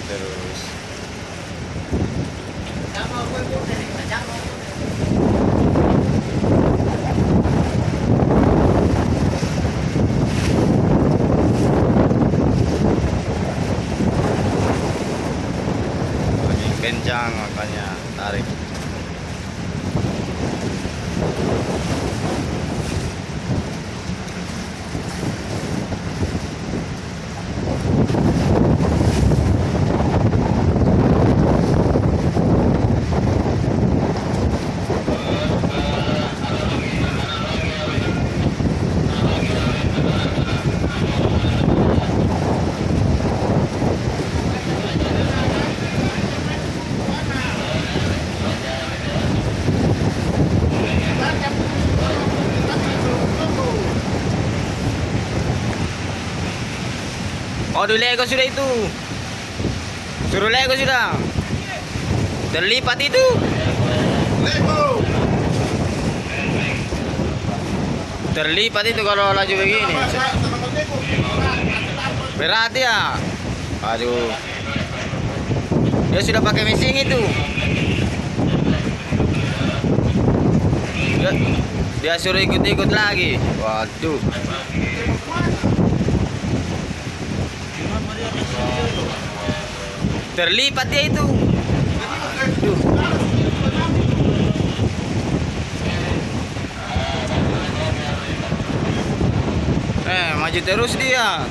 terus. Angin kencang makanya tarik. Oh, dulu Lego sudah itu. Suruh Lego sudah. Terlipat itu. Lego. Terlipat itu kalau laju begini. Berat ya. Aduh. Dia sudah pakai mesin itu. Dia suruh ikut-ikut lagi. Waduh. Terlipat dia itu. Duh. Maju terus dia.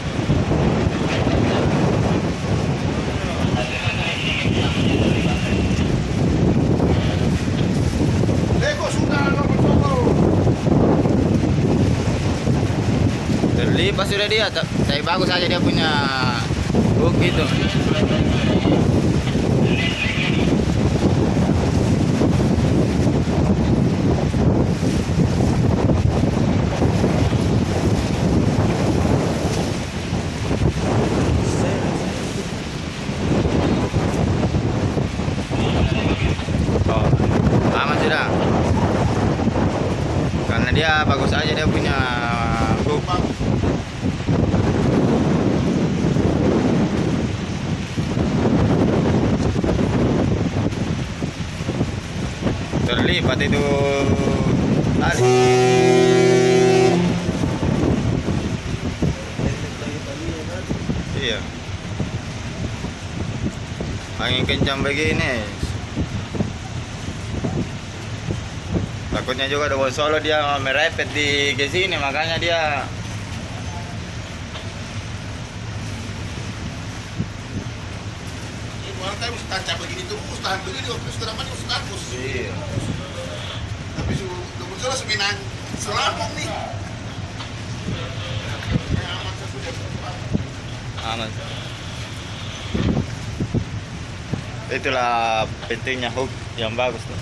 Lego sudah nomor satu. Terlipat sudah dia. Tapi bagus aja dia punya hook gitu. Oh, aman sudah. Karena dia bagus aja dia punya hook. Terlipat itu tali. Iya. Angin kencang begini. Takutnya juga ada solo dia merepet di ke sini, makanya dia Orang kayak mesti tancap begini terus, tahan begini, terus teraman harus takut. iya. Tapi nomor salah seminang selamat nih. Aman. Itulah pentingnya hook yang bagus tuh.